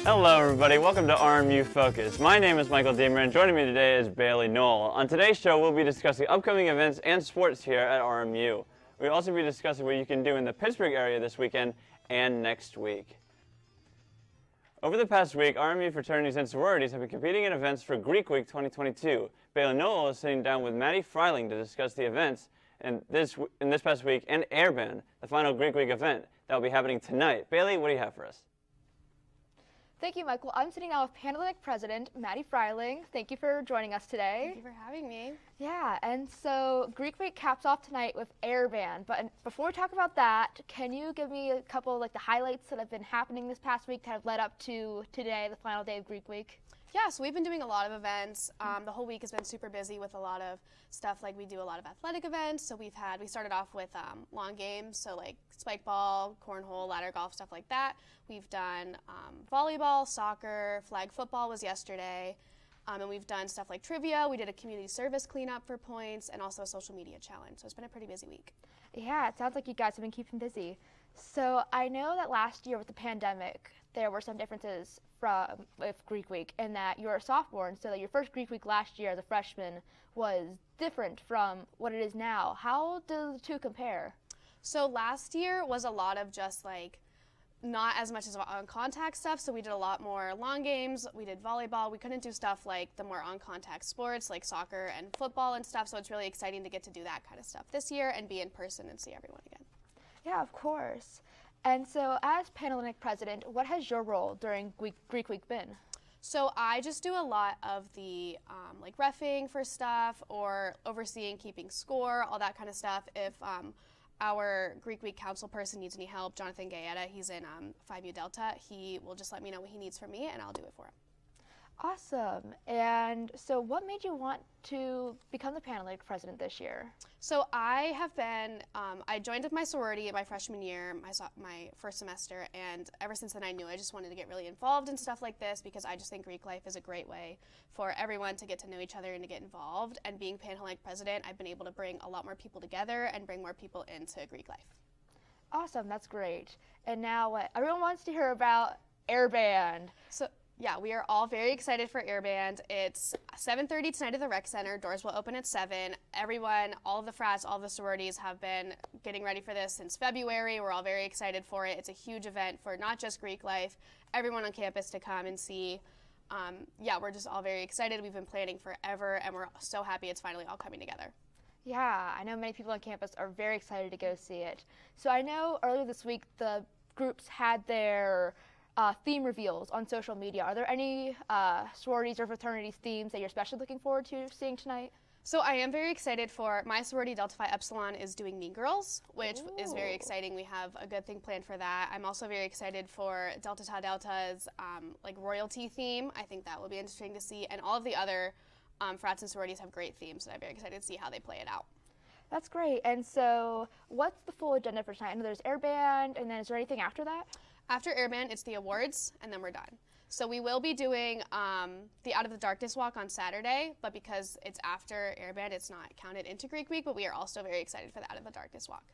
Hello everybody, welcome to RMU Focus. My name is Michael Deemer and joining me today is Bailey Knoll. On today's show we'll be discussing upcoming events and sports here at RMU. We'll also be discussing what you can do in the Pittsburgh area this weekend and next week. Over the past week, RMU fraternities and sororities have been competing in events for Greek Week 2022. Bailey Knoll is sitting down with Maddie Freiling to discuss the events in this past week and Airband, the final Greek Week event that will be happening tonight. Bailey, what do you have for us? Thank you, Michael. I'm sitting down with Panhellenic President Maddie Freiling. Thank you for joining us today. Thank you for having me. Yeah, and so Greek Week caps off tonight with Airband. But before we talk about that, can you give me a couple of the highlights that have been happening this past week that have led up to today, the final day of Greek Week? Yeah, so we've been doing a lot of events. The whole week has been super busy with a lot of stuff. Like we do a lot of athletic events. So we started off with long games, so like spike ball, cornhole, ladder golf, stuff like that. We've done volleyball, soccer, flag football was yesterday. And we've done stuff like trivia. We did a community service cleanup for points and also a social media challenge. So it's been a pretty busy week. Yeah, it sounds like you guys have been keeping busy. So I know that last year with the pandemic, there were some differences with Greek Week in that you're a sophomore, and so that your first Greek Week last year as a freshman was different from what it is now. How do the two compare? So last year was a lot of just like not as much as on contact stuff, so we did a lot more long games, we did volleyball, we couldn't do stuff like the more on contact sports like soccer and football and stuff, so it's really exciting to get to do that kind of stuff this year and be in person and see everyone again. Yeah, of course. And so as Panhellenic President, what has your role during Greek Week been? So I just do a lot of the like reffing for stuff or overseeing keeping score, all that kind of stuff. If our Greek Week council person needs any help, Jonathan Gayetta, he's in 5U Delta, he will just let me know what he needs from me and I'll do it for him. Awesome. And so what made you want to become the Panhellenic President this year? So I have been, I joined with my sorority in my freshman year, my first semester, and ever since then I knew I just wanted to get really involved in stuff like this because I just think Greek life is a great way for everyone to get to know each other and to get involved. And being Panhellenic President, I've been able to bring a lot more people together and bring more people into Greek life. Awesome, that's great. And now everyone wants to hear about Airband. So yeah, we are all very excited for Airband. It's 7:30 tonight at the Rec Center. Doors will open at 7. Everyone, all of the frats, all of the sororities have been getting ready for this since February. We're all very excited for it. It's a huge event for not just Greek life, everyone on campus to come and see. Yeah, we're just all very excited. We've been planning forever, and we're so happy it's finally all coming together. Yeah, I know many people on campus are very excited to go see it. So I know earlier this week the groups had their theme reveals on social media. Are there any sororities or fraternities themes that you're especially looking forward to seeing tonight? So I am very excited for my sorority, Delta Phi Epsilon, is doing Mean Girls, which is very exciting. We have a good thing planned for that. I'm also very excited for Delta Tau Delta's like royalty theme. I think that will be interesting to see. And all of the other frats and sororities have great themes, and I'm very excited to see how they play it out. That's great. And so what's the full agenda for tonight? I know there's Airband, and then is there anything after that? After Airband, it's the awards, and then we're done. So we will be doing the Out of the Darkness walk on Saturday, but because it's after Airband, it's not counted into Greek Week, but we are also very excited for the Out of the Darkness walk.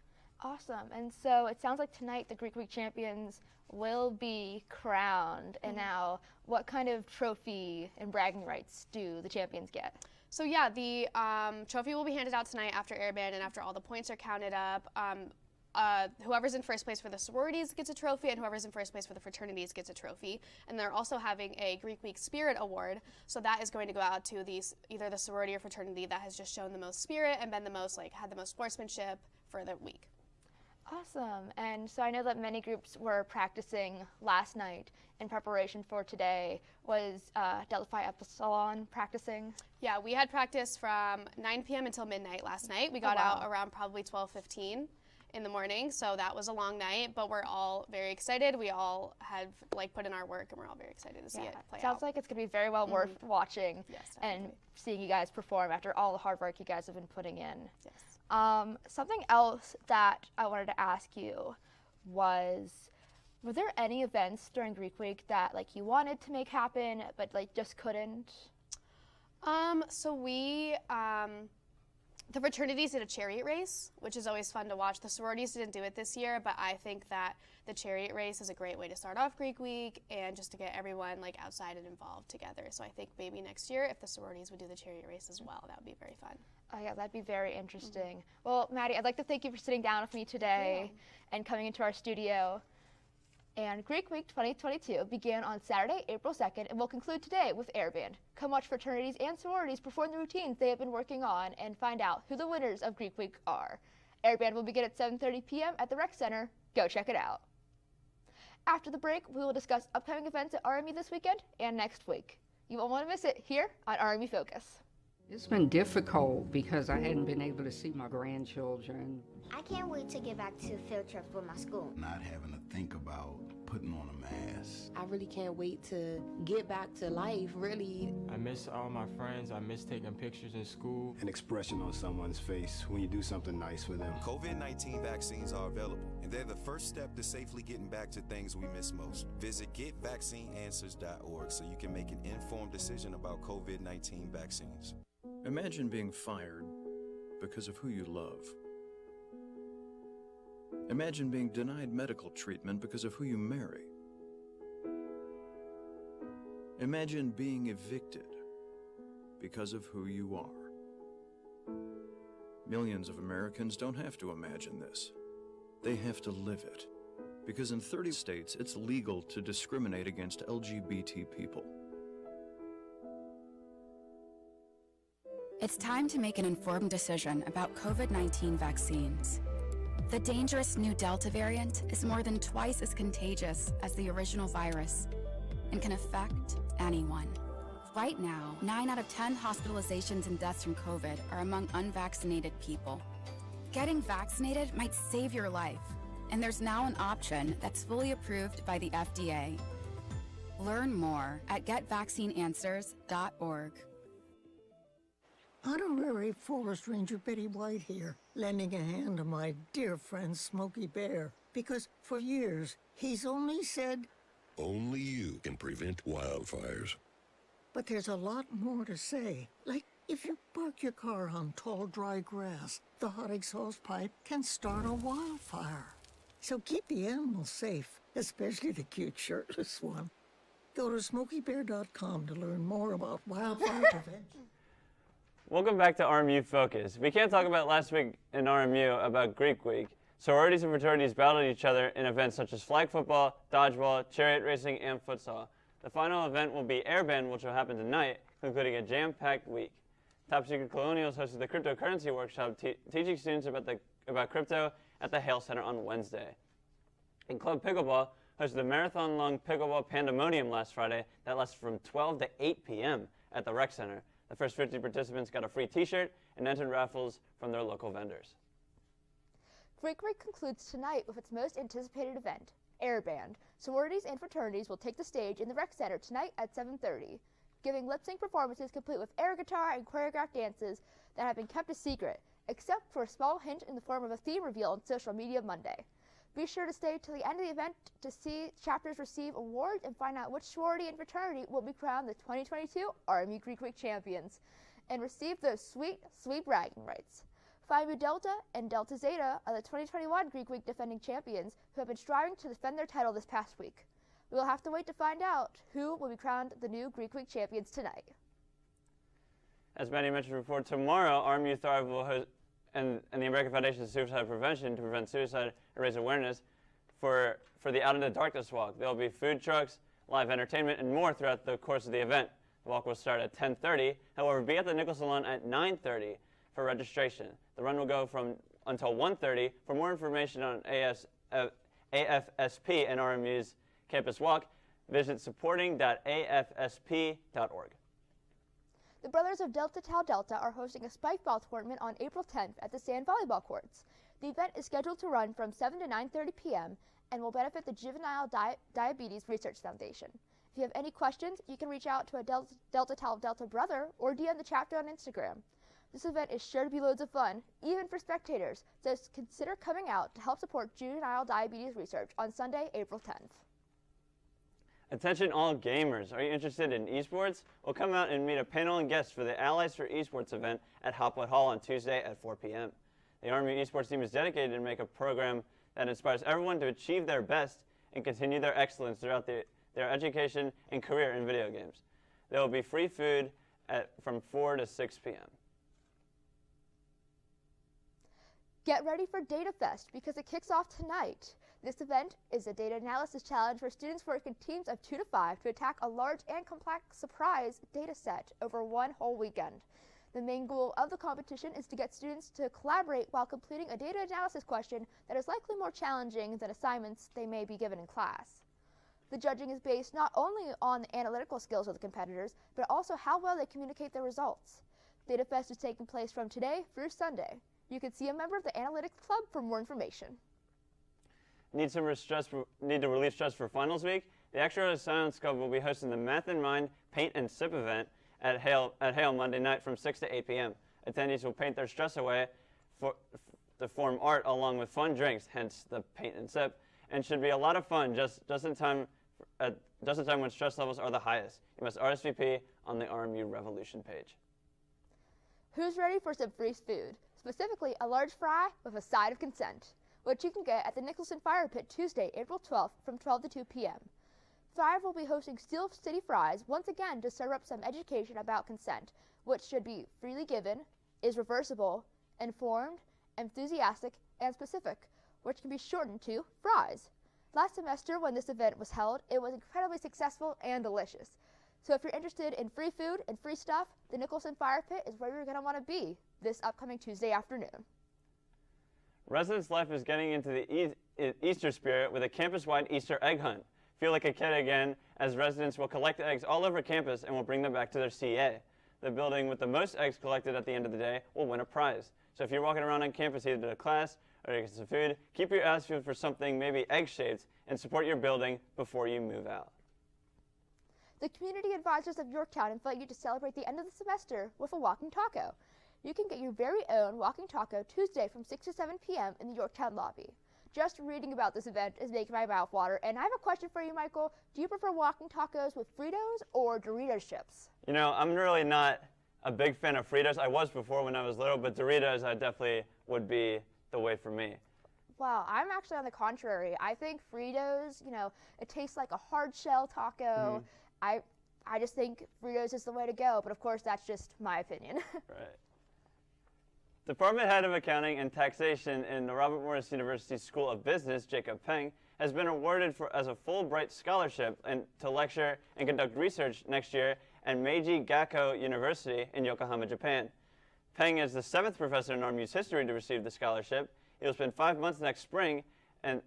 Awesome. And so it sounds like tonight the Greek Week champions will be crowned. And now, what kind of trophy and bragging rights do the champions get? So yeah, the trophy will be handed out tonight after Airband and after all the points are counted up. Whoever's in first place for the sororities gets a trophy, and whoever's in first place for the fraternities gets a trophy. And they're also having a Greek Week Spirit Award, so that is going to go out to either the sorority or fraternity that has just shown the most spirit and been the most had the most sportsmanship for the week. Awesome. And so I know that many groups were practicing last night in preparation for today. Was Delta Phi Epsilon practicing? Yeah, we had practice from 9 p.m. until midnight last night. We got out around probably 12:15. In the morning, so that was a long night, but we're all very excited. We all have put in our work, and we're all very excited to see it play out. Sounds like it's going to be very well worth watching and seeing you guys perform after all the hard work you guys have been putting in. Yes. Something else that I wanted to ask you was, were there any events during Greek Week that you wanted to make happen but just couldn't? So we The fraternities did a chariot race, which is always fun to watch. The sororities didn't do it this year, but I think that the chariot race is a great way to start off Greek Week and just to get everyone like outside and involved together. So I think maybe next year, if the sororities would do the chariot race as well, that would be very fun. Oh yeah, that'd be very interesting. Well, Maddie, I'd like to thank you for sitting down with me today and coming into our studio. And Greek Week 2022 began on Saturday, April 2nd, and will conclude today with Air Band. Come watch fraternities and sororities perform the routines they have been working on and find out who the winners of Greek Week are. Air Band will begin at 7:30 p.m. at the Rec Center. Go check it out. After the break, we will discuss upcoming events at RMU this weekend and next week. You won't want to miss it here on RMU Focus. It's been difficult because I hadn't been able to see my grandchildren. I can't wait to get back to field trips with my school. Not having to think about putting on a mask. I really can't wait to get back to life, really. I miss all my friends. I miss taking pictures in school. An expression on someone's face when you do something nice for them. COVID-19 vaccines are available, and they're the first step to safely getting back to things we miss most. Visit getvaccineanswers.org so you can make an informed decision about COVID-19 vaccines. Imagine being fired because of who you love. Imagine being denied medical treatment because of who you marry. Imagine being evicted because of who you are. Millions of Americans don't have to imagine this. They have to live it. Because in 30 states, it's legal to discriminate against LGBT people. It's time to make an informed decision about COVID-19 vaccines. The dangerous new Delta variant is more than twice as contagious as the original virus and can affect anyone. Right now, 9 out of 10 hospitalizations and deaths from COVID are among unvaccinated people. Getting vaccinated might save your life, and there's now an option that's fully approved by the FDA. Learn more at getvaccineanswers.org. Honorary Forest Ranger Betty White here, lending a hand to my dear friend Smokey Bear, because for years he's only said, "Only you can prevent wildfires." But there's a lot more to say. Like, if you park your car on tall, dry grass, the hot exhaust pipe can start a wildfire. So keep the animals safe, especially the cute shirtless one. Go to SmokeyBear.com to learn more about wildfire prevention. Welcome back to RMU Focus. We can't talk about last week in RMU about Greek Week. Sororities and fraternities battled each other in events such as flag football, dodgeball, chariot racing, and futsal. The final event will be Air Band, which will happen tonight, concluding a jam-packed week. Top Secret Colonials hosted the cryptocurrency workshop, teaching students about crypto at the Hale Center on Wednesday. And Club Pickleball hosted a marathon-long pickleball pandemonium last Friday that lasted from 12 to 8 p.m. at the Rec Center. The first 50 participants got a free t-shirt and entered raffles from their local vendors. Greek Week concludes tonight with its most anticipated event, Air Band. Sororities and fraternities will take the stage in the Rec Center tonight at 7:30, giving lip-sync performances complete with air guitar and choreographed dances that have been kept a secret, except for a small hint in the form of a theme reveal on social media Monday. Be sure to stay till the end of the event to see chapters receive awards and find out which sorority and fraternity will be crowned the 2022 RMU Greek Week champions and receive those sweet, sweet bragging rights. Phi Mu Delta and Delta Zeta are the 2021 Greek Week defending champions who have been striving to defend their title this past week. We will have to wait to find out who will be crowned the new Greek Week champions tonight. As Maddie mentioned before, tomorrow RMU Thrive will host and the American Foundation of Suicide Prevention to prevent suicide and raise awareness for the Out in the Darkness Walk. There will be food trucks, live entertainment, and more throughout the course of the event. The walk will start at 10:30, however, be at the Nickel Salon at 9:30 for registration. The run will go until 1:30. For more information on AFSP and RMU's Campus Walk, visit supporting.afsp.org. The Brothers of Delta Tau Delta are hosting a spike ball tournament on April 10th at the Sand Volleyball Courts. The event is scheduled to run from 7 to 9:30 p.m. and will benefit the Juvenile Diabetes Research Foundation. If you have any questions, you can reach out to a Delta Tau Delta brother or DM the chapter on Instagram. This event is sure to be loads of fun, even for spectators, so consider coming out to help support juvenile diabetes research on Sunday, April 10th. Attention all gamers, are you interested in esports? Well, come out and meet a panel and guests for the Allies for Esports event at Hopwood Hall on Tuesday at 4 p.m. The RMU Esports team is dedicated to make a program that inspires everyone to achieve their best and continue their excellence throughout their education and career in video games. There will be free food from 4 to 6 p.m. Get ready for Data Fest because it kicks off tonight. This event is a data analysis challenge where students work in teams of 2 to 5 to attack a large and complex surprise data set over one whole weekend. The main goal of the competition is to get students to collaborate while completing a data analysis question that is likely more challenging than assignments they may be given in class. The judging is based not only on the analytical skills of the competitors, but also how well they communicate their results. Data Fest is taking place from today through Sunday. You can see a member of the Analytics Club for more information. Need to relieve stress for finals week? The Extra Science Club will be hosting the Math in Mind Paint and Sip event at Hale Monday night from 6 to 8 p.m. Attendees will paint their stress away to form art along with fun drinks, hence the paint and sip, and should be a lot of fun just in time when stress levels are the highest. You must RSVP on the RMU Revolution page. Who's ready for some free food? Specifically, a large fry with a side of consent, which you can get at the Nicholson Fire Pit Tuesday, April 12th from 12 to 2 p.m. Thrive will be hosting Steel City Fries once again to serve up some education about consent, which should be freely given, is reversible, informed, enthusiastic, and specific, which can be shortened to fries. Last semester when this event was held, it was incredibly successful and delicious. So if you're interested in free food and free stuff, the Nicholson Fire Pit is where you're going to want to be this upcoming Tuesday afternoon. Residence Life is getting into the Easter spirit with a campus-wide Easter egg hunt. Feel like a kid again, as residents will collect eggs all over campus and will bring them back to their CA. The building with the most eggs collected at the end of the day will win a prize. So if you're walking around on campus either to class or to get some food, keep your eyes peeled for something maybe egg-shaped and support your building before you move out. The community advisors of Yorktown invite you to celebrate the end of the semester with a walking taco. You can get your very own walking taco Tuesday from 6 to 7 p.m. in the Yorktown lobby. Just reading about this event is making my mouth water, and I have a question for you, Michael. Do you prefer walking tacos with Fritos or Doritos chips? You know, I'm really not a big fan of Fritos. I was before when I was little, but Doritos I definitely would be the way for me. Wow, I'm actually on the contrary. I think Fritos, it tastes like a hard shell taco. I just think Fritos is the way to go, but of course that's just my opinion. Right. Department Head of Accounting and Taxation in the Robert Morris University School of Business, Jacob Peng, has been awarded as a Fulbright Scholarship to lecture and conduct research next year at Meiji Gakuo University in Yokohama, Japan. Peng is the 7th professor in RMU's history to receive the scholarship. He will spend 5 months next spring and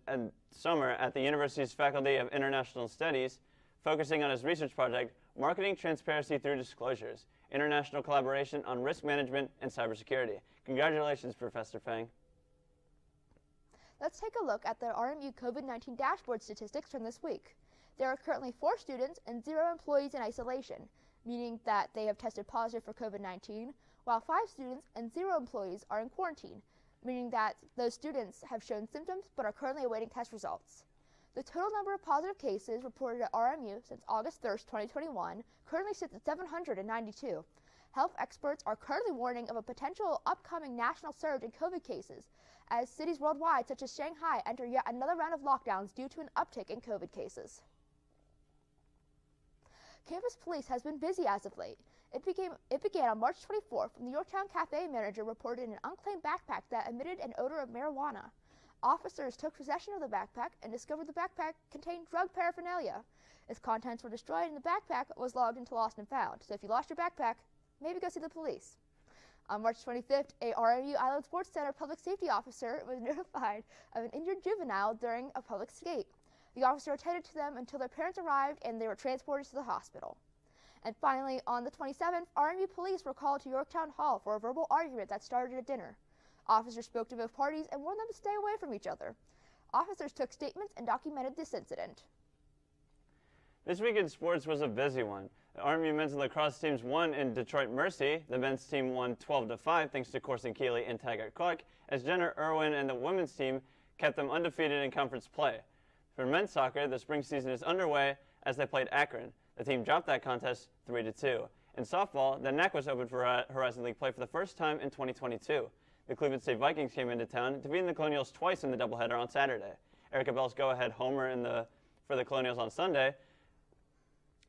summer at the university's Faculty of International Studies, focusing on his research project, Marketing Transparency Through Disclosures, International Collaboration on Risk Management and Cybersecurity. Congratulations, Professor Peng. Let's take a look at the RMU COVID-19 dashboard statistics from this week. There are currently 4 students and 0 employees in isolation, meaning that they have tested positive for COVID-19, while 5 students and 0 employees are in quarantine, meaning that those students have shown symptoms but are currently awaiting test results. The total number of positive cases reported at RMU since August 1st, 2021 currently sits at 792. Health experts are currently warning of a potential upcoming national surge in COVID cases, as cities worldwide such as Shanghai enter yet another round of lockdowns due to an uptick in COVID cases. Campus police has been busy as of late. It began on March 24th when the Yorktown Cafe manager reported an unclaimed backpack that emitted an odor of marijuana. Officers took possession of the backpack and discovered the backpack contained drug paraphernalia. Its contents were destroyed and the backpack was logged into lost and found. So if you lost your backpack, maybe go see the police. On March 25th, a RMU Island Sports Center public safety officer was notified of an injured juvenile during a public skate. The officer attended to them until their parents arrived and they were transported to the hospital. And finally, on the 27th, RMU police were called to Yorktown Hall for a verbal argument that started at dinner. Officers spoke to both parties and warned them to stay away from each other. Officers took statements and documented this incident. This week in sports was a busy one. The RMU men's lacrosse teams won in Detroit Mercy. The men's team won 12-5 thanks to Corson Keeley and Taggart Clark, as Jenner Irwin and the women's team kept them undefeated in conference play. For men's soccer, the spring season is underway as they played Akron. The team dropped that contest 3-2. In softball, the NAC was open for Horizon League play for the first time in 2022. The Cleveland State Vikings came into town, defeating the Colonials twice in the doubleheader on Saturday. Erica Bell's go-ahead homer for the Colonials on Sunday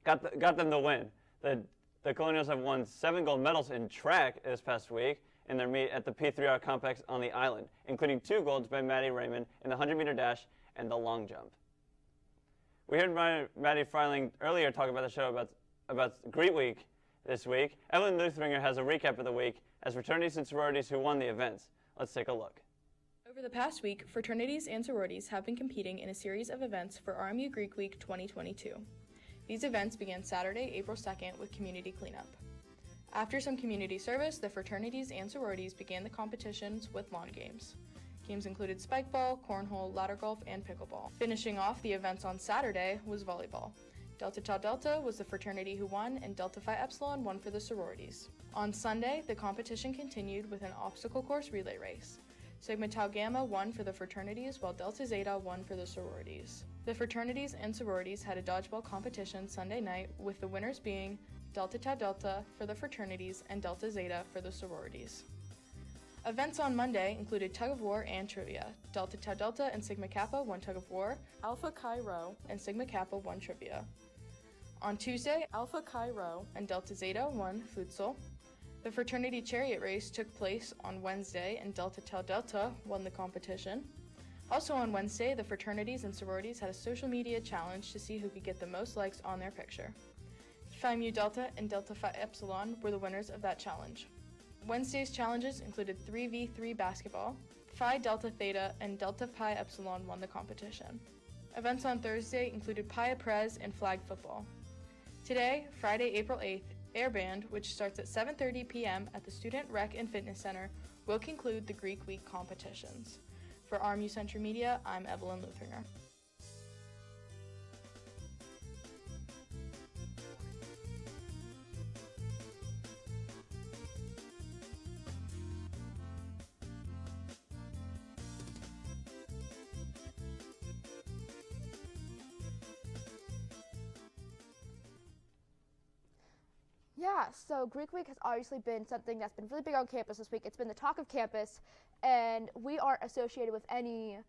got them the win. The Colonials have won 7 gold medals in track this past week in their meet at the P3R complex on the island, including 2 golds by Maddie Raymond in the 100-meter dash and the long jump. We heard Maddie Freiling earlier talk about the show about Greek Week this week. Evelyn Luthringer has a recap of the week as fraternities and sororities who won the events. Let's take a look. Over the past week, fraternities and sororities have been competing in a series of events for RMU Greek Week 2022. These events began Saturday, April 2nd with community cleanup. After some community service, the fraternities and sororities began the competitions with lawn games. Games included spikeball, cornhole, ladder golf, and pickleball. Finishing off the events on Saturday was volleyball. Delta Tau Delta was the fraternity who won, and Delta Phi Epsilon won for the sororities. On Sunday, the competition continued with an obstacle course relay race. Sigma Tau Gamma won for the fraternities, while Delta Zeta won for the sororities. The fraternities and sororities had a dodgeball competition Sunday night, with the winners being Delta Tau Delta for the fraternities and Delta Zeta for the sororities. Events on Monday included tug of war and trivia. Delta Tau Delta and Sigma Kappa won tug of war, Alpha Chi Rho and Sigma Kappa won trivia. On Tuesday, Alpha Chi Rho and Delta Zeta won futsal. The fraternity chariot race took place on Wednesday, and Delta Tau Delta won the competition. Also on Wednesday, the fraternities and sororities had a social media challenge to see who could get the most likes on their picture. Phi Mu Delta and Delta Phi Epsilon were the winners of that challenge. Wednesday's challenges included 3v3 basketball. Phi Delta Theta and Delta Pi Epsilon won the competition. Events on Thursday included Pi Prez and flag football. Today, Friday, April 8th, Air Band, which starts at 7:30 p.m. at the Student Rec and Fitness Center, will conclude the Greek Week competitions. For RMU Central Media, I'm Evelyn Luthringer. Yeah, so Greek Week has obviously been something that's been really big on campus this week. It's been the talk of campus, and we aren't associated with any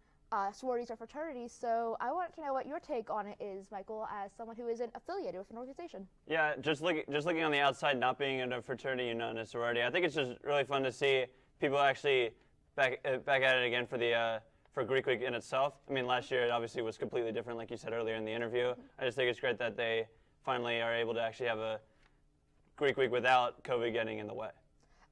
sororities or fraternities, so I wanted to know what your take on it is, Michael, as someone who isn't affiliated with an organization. Yeah, just looking on the outside, not being in a fraternity and not in a sorority, I think it's just really fun to see people actually back at it again for Greek Week in itself. I mean, last year it obviously was completely different, like you said earlier in the interview. I just think it's great that they finally are able to actually have a Greek Week without COVID getting in the way.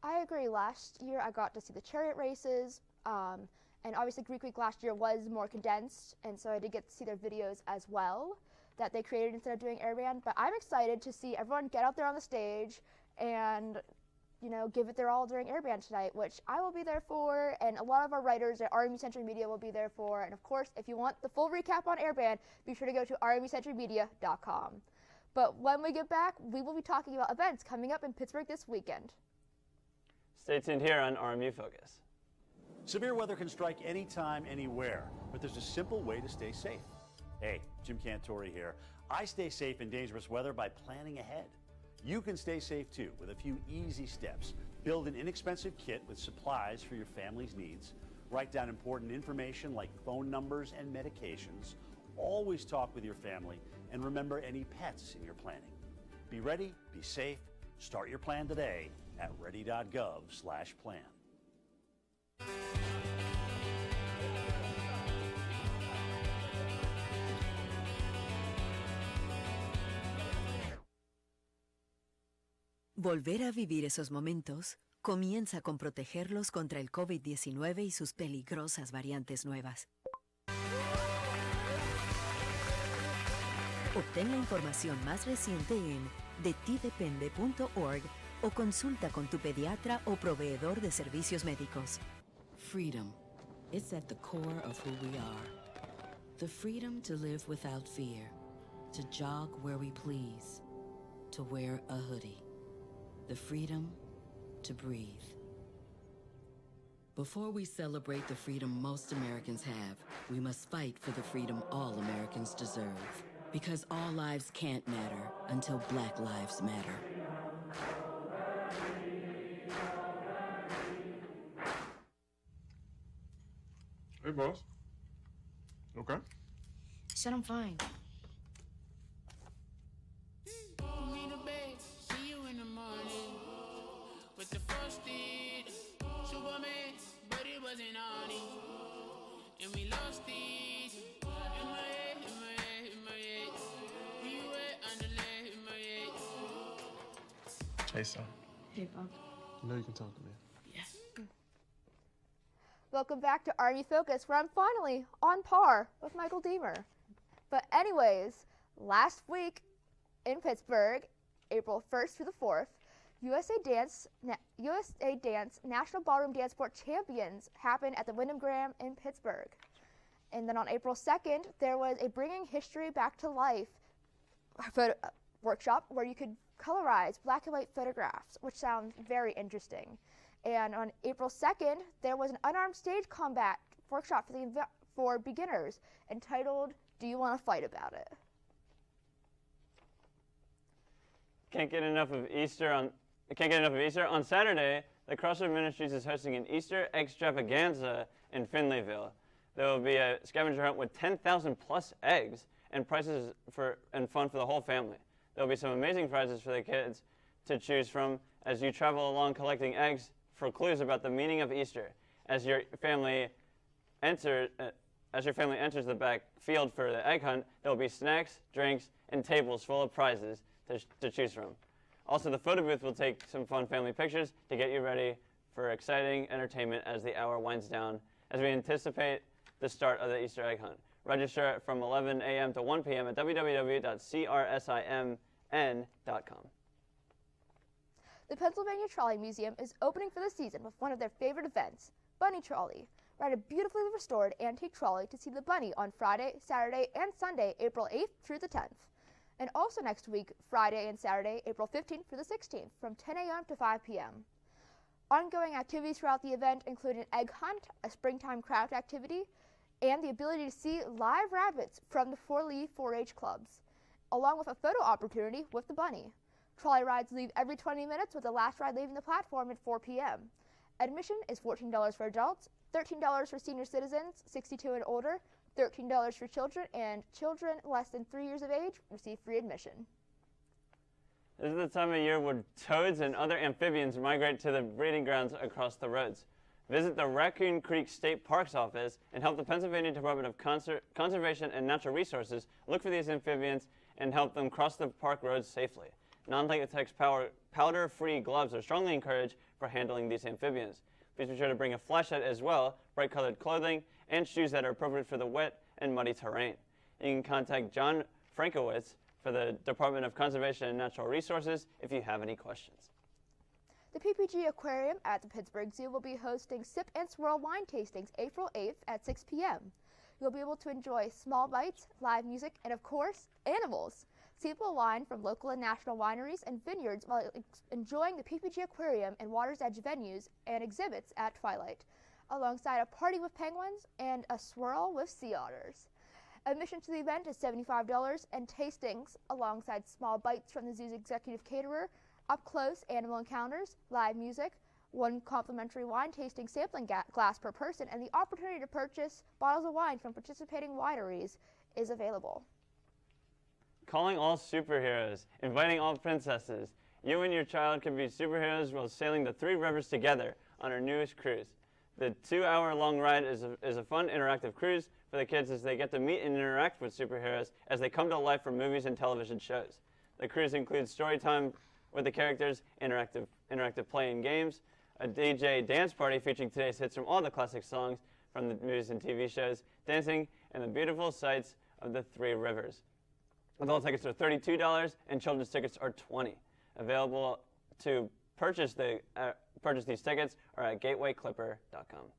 I agree. Last year I got to see the chariot races, and obviously Greek Week last year was more condensed, and so I did get to see their videos as well that they created instead of doing airband. But I'm excited to see everyone get out there on the stage and, you know, give it their all during airband tonight, which I will be there for, and a lot of our writers at RMU Century Media will be there for. And of course, if you want the full recap on airband, be sure to go to rmucenturymedia.com. But when we get back, we will be talking about events coming up in Pittsburgh this weekend. Stay tuned here on RMU Focus. Severe weather can strike anytime, anywhere, but there's a simple way to stay safe. Hey, Jim Cantori here. I stay safe in dangerous weather by planning ahead. You can stay safe too with a few easy steps. Build an inexpensive kit with supplies for your family's needs. Write down important information like phone numbers and medications. Always talk with your family, and remember any pets in your planning. Be ready, be safe. Start your plan today at ready.gov/plan. Volver a vivir esos momentos comienza con protegerlos contra el COVID-19 y sus peligrosas variantes nuevas. Obtén la información más reciente en detidepende.org o consulta con tu pediatra o proveedor de servicios médicos. Freedom. It's at the core of who we are. The freedom to live without fear, to jog where we please, to wear a hoodie. The freedom to breathe. Before we celebrate the freedom most Americans have, we must fight for the freedom all Americans deserve. Because all lives can't matter until Black lives matter. Hey, boss. Okay. Said I'm fine. See you in the morning with the frosted Superman, but it wasn't on it, and we lost it. In my head, in my head, in my head. Where you at? Underlay in my head. Hey, son. Hey, Bob. You know you can talk to me. Welcome back to RMU Focus, where I'm finally on par with Michael Deemer. But anyways, last week in Pittsburgh, April 1st through the 4th, USA Dance National Ballroom Dance Sport Champions happened at the Wyndham Graham in Pittsburgh. And then on April 2nd, there was a Bringing History Back to Life workshop where you could colorize black and white photographs, which sounds very interesting. And on April 2nd, there was an unarmed stage combat workshop for beginners entitled, Do You Want to Fight About It? Can't get enough of Easter. On Saturday, the Crossroad Ministries is hosting an Easter extravaganza in Finleyville. There will be a scavenger hunt with 10,000 plus eggs and prizes and fun for the whole family. There will be some amazing prizes for the kids to choose from as you travel along collecting eggs for clues about the meaning of Easter. As your family enters the back field for the egg hunt, there will be snacks, drinks, and tables full of prizes to choose from. Also, the photo booth will take some fun family pictures to get you ready for exciting entertainment as the hour winds down, as we anticipate the start of the Easter egg hunt. Register from 11 a.m. to 1 p.m. at www.crsimn.com. The Pennsylvania Trolley Museum is opening for the season with one of their favorite events, Bunny Trolley. Ride a beautifully restored antique trolley to see the bunny on Friday, Saturday, and Sunday, April 8th through the 10th. And also next week, Friday and Saturday, April 15th through the 16th, from 10 a.m. to 5 p.m. Ongoing activities throughout the event include an egg hunt, a springtime craft activity, and the ability to see live rabbits from the 4-Lee 4-H clubs, along with a photo opportunity with the bunny. Trolley rides leave every 20 minutes, with the last ride leaving the platform at 4 p.m. Admission is $14 for adults, $13 for senior citizens, 62 and older, $13 for children, and children less than 3 years of age receive free admission. This is the time of year where toads and other amphibians migrate to the breeding grounds across the roads. Visit the Raccoon Creek State Parks office and help the Pennsylvania Department of Conservation and Natural Resources look for these amphibians and help them cross the park roads safely. Non-latex powder-free gloves are strongly encouraged for handling these amphibians. Please be sure to bring a flashlight as well, bright-colored clothing, and shoes that are appropriate for the wet and muddy terrain. You can contact John Frankowitz for the Department of Conservation and Natural Resources if you have any questions. The PPG Aquarium at the Pittsburgh Zoo will be hosting Sip and Swirl wine tastings April 8th at 6 p.m. You'll be able to enjoy small bites, live music, and of course, animals. Sample wine from local and national wineries and vineyards while enjoying the PPG Aquarium and Water's Edge venues and exhibits at twilight, alongside a party with penguins and a swirl with sea otters. Admission to the event is $75, and tastings, alongside small bites from the zoo's executive caterer, up-close animal encounters, live music, one complimentary wine tasting sampling glass per person, and the opportunity to purchase bottles of wine from participating wineries is available. Calling all superheroes, inviting all princesses. You and your child can be superheroes while sailing the 3 rivers together on our newest cruise. The 2-hour-long ride is a fun, interactive cruise for the kids as they get to meet and interact with superheroes as they come to life from movies and television shows. The cruise includes story time with the characters, interactive play and games, a DJ dance party featuring today's hits from all the classic songs from the movies and TV shows, dancing, and the beautiful sights of the 3 rivers. Adult tickets are $32 and children's tickets are $20. Available to purchase these tickets are at gatewayclipper.com.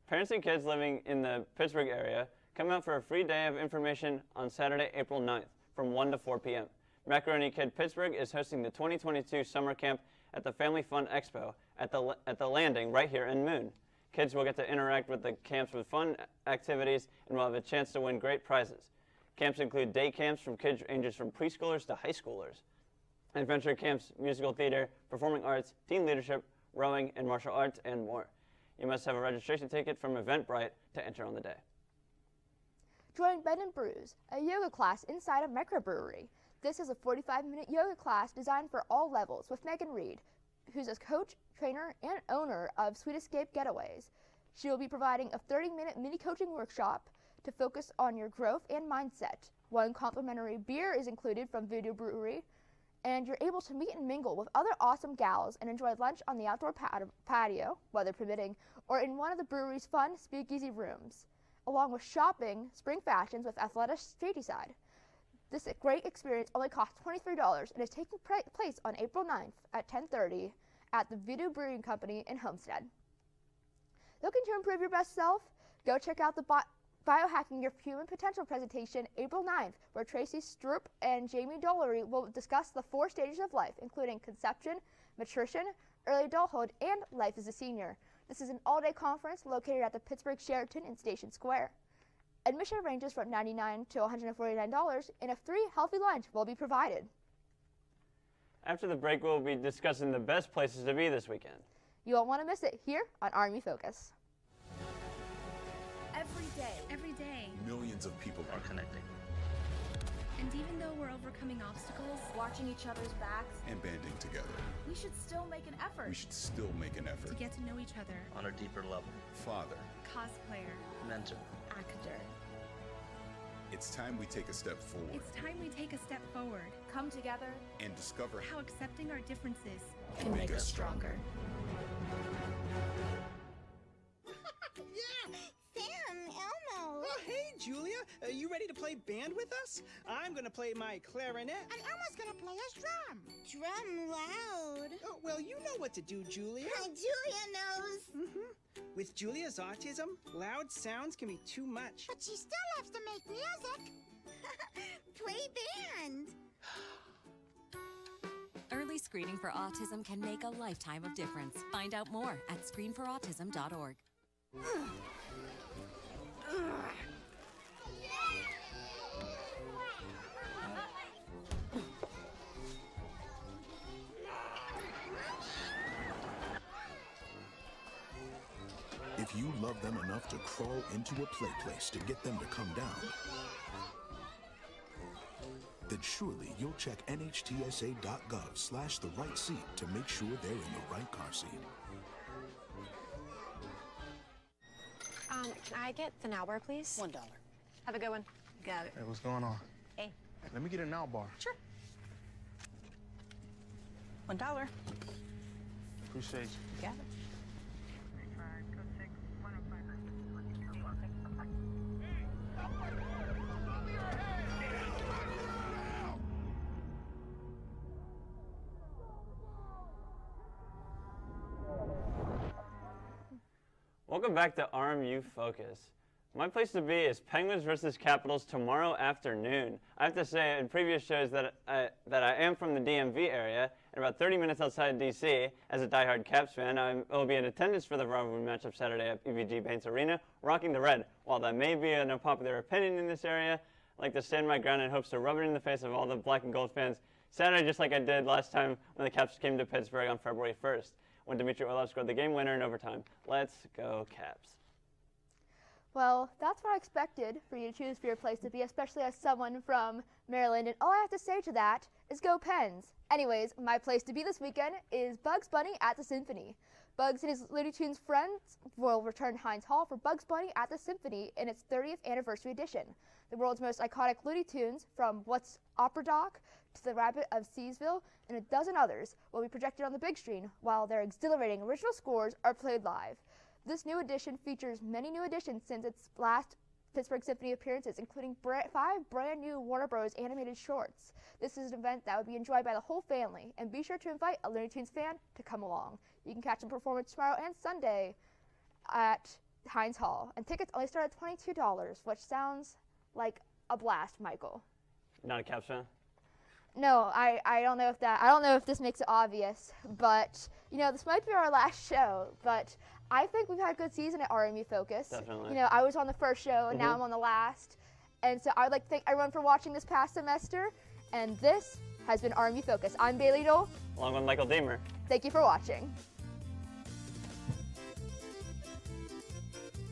Parents and kids living in the Pittsburgh area come out for a free day of information on Saturday, April 9th from 1 to 4 p.m. Macaroni Kid Pittsburgh is hosting the 2022 summer camp at the Family Fun Expo at the Landing right here in Moon. Kids will get to interact with the camps with fun activities and will have a chance to win great prizes. Camps include day camps from kids ranges from preschoolers to high schoolers. Adventure camps, musical theater, performing arts, teen leadership, rowing, and martial arts, and more. You must have a registration ticket from Eventbrite to enter on the day. Join Bend and Brews, a yoga class inside a microbrewery. This is a 45-minute yoga class designed for all levels with Megan Reed, who's a coach, trainer, and owner of Sweet Escape Getaways. She will be providing a 30-minute mini coaching workshop to focus on your growth and mindset. One complimentary beer is included from Voodoo Brewery, and you're able to meet and mingle with other awesome gals and enjoy lunch on the outdoor patio, weather permitting, or in one of the brewery's fun speakeasy rooms, along with shopping, spring fashions with Athleta Stateside. This great experience only costs $23 and is taking place on April 9th at 10:30 at the Voodoo Brewing Company in Homestead. Looking to improve your best self? Go check out the Biohacking Your Human Potential presentation April 9th, where Tracy Stroop and Jamie Dollery will discuss the 4 stages of life, including conception, maturation, early adulthood, and life as a senior. This is an all-day conference located at the Pittsburgh Sheraton in Station Square. Admission ranges from $99 to $149, and a free healthy lunch will be provided. After the break, we'll be discussing the best places to be this weekend. You won't want to miss it here on RMU Focus. Every day, Millions of people are connecting and even though we're overcoming obstacles, watching each other's backs, and banding together. we should still make an effort. We should still make an to effort. get to know each other, On a deeper level. Father, cosplayer, mentor. Actor. It's time we take a step forward it's time we take a step forward. Come together. and discover How accepting our differences can make us stronger. Yeah! Sam, Elmo! Oh, hey, Julia! You ready to play band with us? I'm gonna play my clarinet. And Elmo's gonna play his drum. Drum loud. Oh, well, you know what to do, Julia. Julia knows. With Julia's autism, loud sounds can be too much. But she still loves to make music. Play band! Early screening for autism can make a lifetime of difference. Find out more at screenforautism.org. If you love them enough to crawl into a play place to get them to come down, then surely you'll check nhtsa.gov/the-right-seat to make sure they're in the right car seat. Can I get the now bar, please? $1. Have a good one. Got it. Hey, what's going on? Hey. Let me get a now bar. Sure. $1. Appreciate you. Got it. Welcome back to RMU Focus. My place to be is Penguins versus Capitals tomorrow afternoon. I have to say, in previous shows that I am from the DMV area and about 30 minutes outside DC. As a diehard Caps fan, I will be in attendance for the rivalry matchup Saturday at EVG Bates Arena, rocking the red. While that may be an unpopular opinion in this area, I like to stand my ground in hopes to rub it in the face of all the black and gold fans Saturday, just like I did last time when the Caps came to Pittsburgh on February 1st, when Dmitry Orlov scored the game winner in overtime. Let's go, Caps. Well, that's what I expected for you to choose for your place to be, especially as someone from Maryland, and all I have to say to that is go Pens. Anyways, my place to be this weekend is Bugs Bunny at the Symphony. Bugs and his Looney Tunes friends will return Heinz Hall for Bugs Bunny at the Symphony in its 30th anniversary edition. The world's most iconic Looney Tunes, from What's Opera Doc to The Rabbit of Seasville and a dozen others, will be projected on the big screen, while their exhilarating original scores are played live. This new edition features many new additions since its last Pittsburgh Symphony appearances, including 5 brand new Warner Bros. Animated shorts. This is an event that would be enjoyed by the whole family, and be sure to invite a Looney Tunes fan to come along. You can catch the performance tomorrow and Sunday at Heinz Hall, and tickets only start at $22, which sounds like a blast, Michael. Not a Caps fan? No, I don't know if this makes it obvious, but you know, this might be our last show, but I think we've had a good season at RMU Focus. Definitely. You know, I was on the first show and now I'm on the last, And so I would like to thank everyone for watching this past semester. And this has been RMU Focus. I'm Bailey Dole. Along with Michael Damer. Thank you for watching.